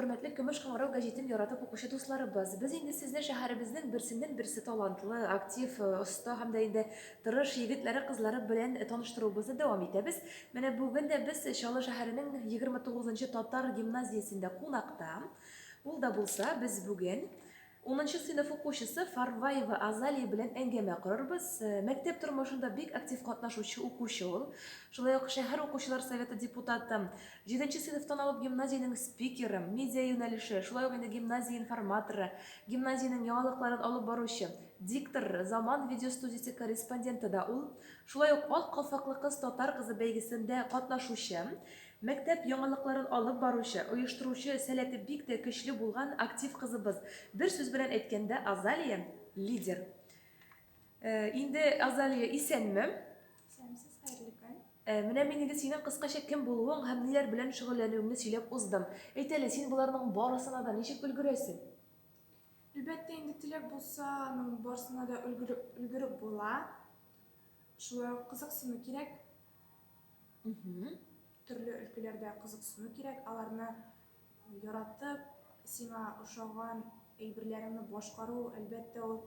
Hürmetli Gümüş Kıngırау gazetini yaratып okuşu dostlarыбыз. Biz endi sizni şäheribizning birsinden-birsi talantlı, aktif, usta hamda endi tırış yigitleri, kızları bilen tanıştırubuzny dowam etebez. Mene bugün de biz Şalı şäheriniň 29-njy Tatar gimnaziyasynda konakda. Ul da bulsa biz bugün 10-njy sınıf okuşçysy Farvayeva Azaliya bilen ängeme kurarбыз. Mektep turmuşynda bek aktiv gatnaşuwçy okuşçy ul. Şulay ok şäher okuşçylar soweti deputaty, 7-nji sınıftan alıp gimnaziýanyň spikeri, media ýönelişi, şulay ok gimnaziýa informatory, gimnaziýanyň ýaňalyklaryny alyp baruşy, diktor, zaman video studiyasy korrespondenti da ul. Şulay ok Ak Kalfakly kız Tatar kızı beýgesinde gatnaşuwçy, mektep ýaňalyklaryn alyp baruşy, uýuşturuşy seleti bek de güçli bolgan aktiv kızыбыз. Bir söz bilen etkende Azaliya lider. Indi Azaliya isenmi? Sensiz hayırlı gün. Mine men indi senin kıskaça kim boluwuň hem neler bilen şugullanýaryňy söýlep uzdym. Eýteli, sen bularnyň barasyna da neçe ülgüresin? Elbette indi tilek bolsa, aның barısına da ülgürüp bola. Şulay kızıksını kirek. Türlü ülkelerde kızıksını kirek. Alarny yaratıp, sima uşagan eýbirlerini boşgaru, elbette ol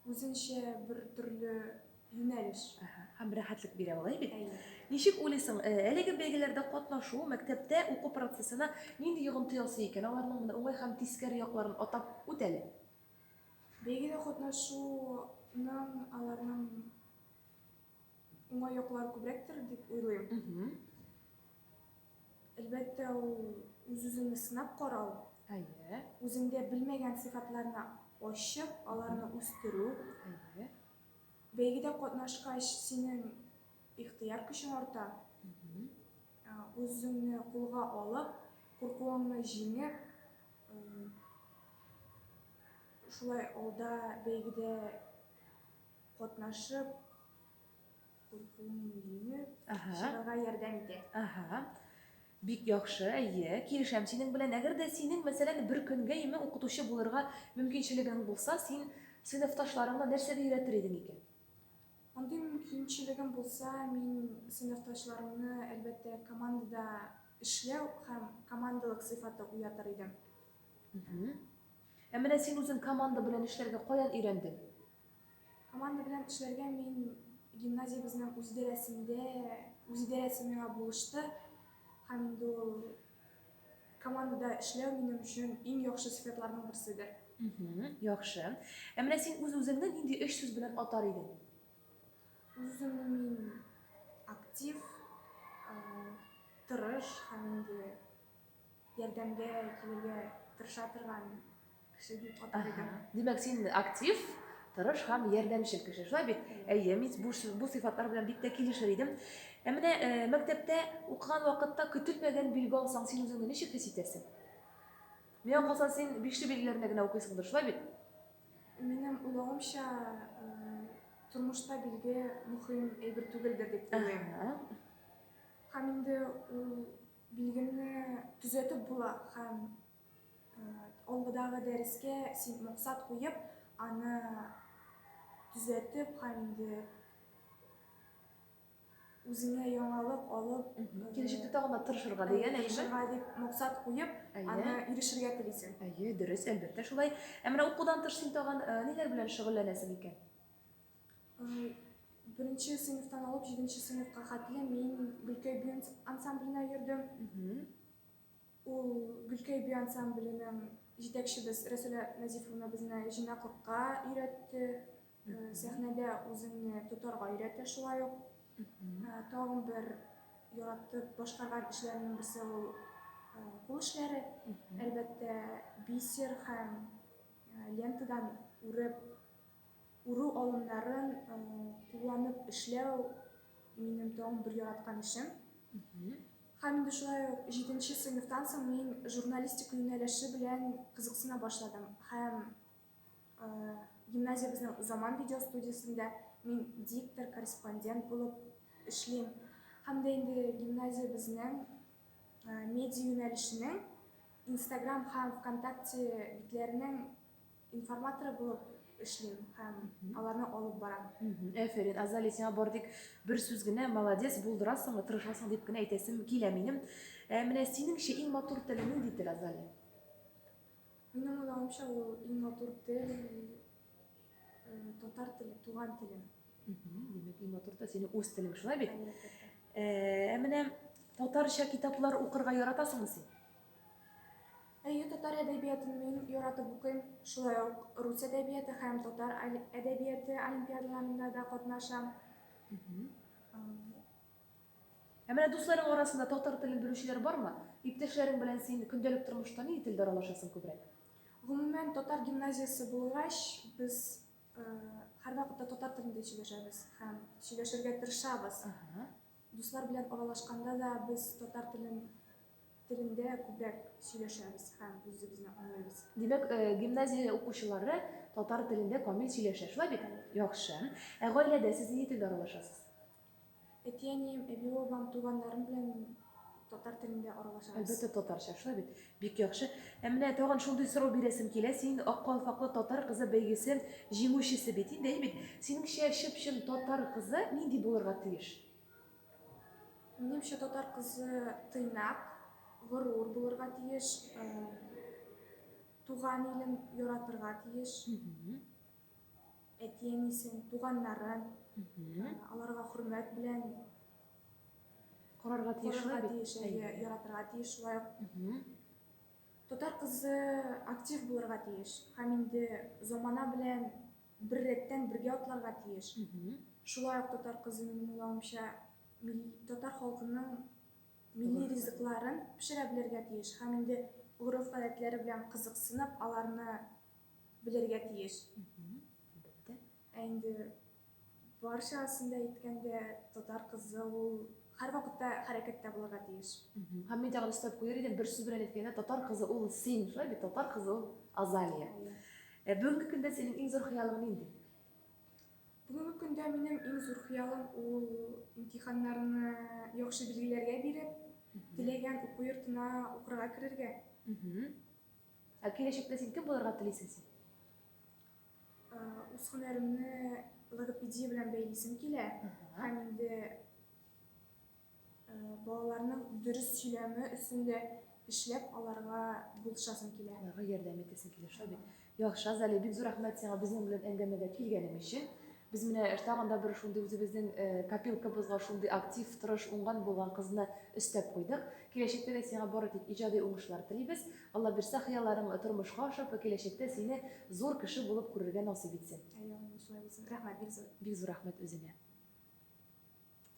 özünçe bir türlü ýöneliş. Hem rahatlyk bere bolay bit. Äýe. Nişik oylaysyň, elegi beýgelerde gatnaşuu mekdepde okuw prosesine nindi ýygyntysy eken? Olaryň oňay hem teskeri ýaklaryny atap öteli. Beýgede gatnaşuunyň alarynyň oňay ýaklary köprekdir dip oýlaýym. Elbette ol özüňi sınap garaw. Aýe. Özüňde bilmegen syfatlaryny oşup, alaryny üstürүү. Aýe. Beýgede gatnaşgaç seniň ihtiýar güçiň arta. Özüňi kulga alyp, gurkuňy jiňip, şulay olda beýgede gatnaşyp, gurkuňy jiňip, şagarga ýardam eder. Bik ýaxşy, aýe. Kilişem seniň bilen. Egerde seniň meselen bir günge ýeme okutuşy bolarga mümkinçiligiň bolsa, sen sınıftaşlaryňa näçe öýretir ediň eken? Onday mümkinçiligim bolsa, men sınıftaşlarymny elbette komandada işlew hem komandalyk syfaty uýatyr edim. Emine sen özüň komanda bilen işlerge goýan öýrendin? Komanda bilen işlerge men gimnaziýabyzyň üzderesinde meňe buluşdy. Hem de komandada işlew menim üçin iň ýaxşy syfatlaryň birisidir. Ýaxşy. Emine sen öz-özüňden indi üç söz bilen atar edin. Özümni men aktiv, tırış, hem de ýerdämge kelge tırşa turgan kişi dip atar edim. Demek sen aktif, tırış hem ýerdämçil kişi. Şolay bit. Aýe, men bu syfatlar bilen bek de kilişir edim. Emine mektepde okugan wagtda kütülmegen bilgi alsaň sen özüňi neçe his etersiň? Meňe kalsa sen beşli bilgilerine gine okuýsyňdyr, şolay bit? Menim uýlagymça turmuşda bilgi muhim eýbir tügeldir dip oýlaýym. Hem de ul bilgini düzetip bola, hem olgudagy deriske sen maksat koyup, any düzetip, hem de özüňe ýaňalyk alyp, Kilişikde tagına tırşyrga diýen tırşyrga dip maksat koyup, any irişirge tilisiň. Aýe, dürüst, elbette şolay. Emine okudan tyrş sen tagan neler bilen şugullanasың eken? Birinci sınıftan alıp 7-nji sınıfka hatly men Gülköy Büyü ansamblyna ýerdüm. Ol Gülköy Büyü ansambliniň ýetekçibis Resule Nazifowna bizne jynaklykka öýretdi. Sehnede özüňi tutarga öýretdi şulay ok. Tagyn bir ýaratyp başgargan işleriň birisi ol kol işleri. Elbette biser hem lentadan uru alımlaryn kullanyp işlew menim tagyn bir ýaratgan işim. Hem de şulay 7-nji sınıftan soň men jurnalistika ýönelişi bilen kızyksyna başladym. Hem gimnaziýabyzyň zaman video studiýasynda men diktor, korrespondent bolup işleýim. Hem de indi gimnaziýabyzyň media ýönelişiniň Instagram hem Vkontakte bitleriniň informatory bolup işleýim hem alaryny alyp baram. Eferin, Azaliya, sen bardyk bir söz gine malades buldurasyň, tyrşasyň dip gine etesim kile menim. Mine senin iň matur tili nindi Azaliya? Минем уйлавымча, ул иң матур тел татар теле, туган телем. Demek ki motorda senin öz tilin şuna bit. Әлбәттә. Менә татарча китаплар укырга яратасыңмы син? Әйе, татар әдәбиятын мин яратып укыйм. Шулай ук рус әдәбияты һәм татар әдәбияты олимпиадаларында да катнашам. Менә дусларың арасында татар телен белүчеләр бармы? Иптәшләрең белән син көндәлек тормышта ни телдә аралашасың күбрәк? Гомумән, татар гимназиясы булгач, без һәрвакытта татар телендә сөйләшәбез һәм сөйләшергә тырышабыз. Дуслар белән аралашканда да без татар телендә күбрәк сөйләшәбез һәм үзебезне аңлыйбыз. Димәк, гимназия укучылары татар телендә камил сөйләшә, шулай бит? Яхшы. Гаиләдә сез ни телдә аралашасыз? Әти-әнием, әби-бабам, туганнарым белән татар телендә аралашабыз. Әлбәттә татарча, шулай бит? Бик яхшы. Менә тагын шундый сорау бирәсем килә. Син Ак калфаклы татар кызы бәйгесе җиңүчесе бит инде, бит. Синеңчә чып-чын татар кызы нинди булырга тиеш? Минемчә, татар кызы тыйнак, горур булырга тиеш, туган илен яратырга тиеш, әти-әнисен, туганнарын, аларга хөрмәт белән Карарга тиеш, шулай карарга бит? тиеш, яратырга тиеш. Шулай ук татар кызы актив булырга тиеш һәм инде замана белән бер рәттән бергә атларга тиеш. Шулай ук татар кызы, минем уйлавымча, татар халкының милли ризыкларын пешерә белергә тиеш һәм инде урыф-гадәтләре белән кызыксынып, аларны белергә тиеш. Ә инде барчасын да әйткәндә, татар кызы ул һәрвакытта хәрәкәттә булырга тиеш. Һәм мин тагын өстәп куяр идем, бер сүз белән әйткәндә, татар кызы ул син, шулай бит? Татар кызы ул Азалия. Бүгенге көндә синең иң зур хыялың нинди? Бүгенге көндә минем иң зур хыялым ул имтиханнарны яхшы билгеләргә биреп, теләгән уку йортына укырга керергә. Киләчәктә син кем булырга телисең син? Үз һөнәремне логопедия белән бәйлисем килә һәм инде балаларның дөрес сөйләме өстендә эшләп, аларга булышасым килә. Аларга ярдәм итәсең килә, шулай бит? Яхшы, Азалия, бик зур рәхмәт сиңа безнең белән әңгәмәгә килгәнең өчен. Без менә тагын да бер шундый үзебезнең копилкабызга шундый актив, тырыш, уңган булган кызны өстәп куйдык. Киләчәктә дә сиңа бары тик иҗади уңышлар телибез. Алла бирсә, хыялларың тормышка ашып, киләчәктә сине зур кеше булып күрергә насыйп итсен. Шулай булсын. Рәхмәт, бик зур. Бик зур рәхмәт үзеңә.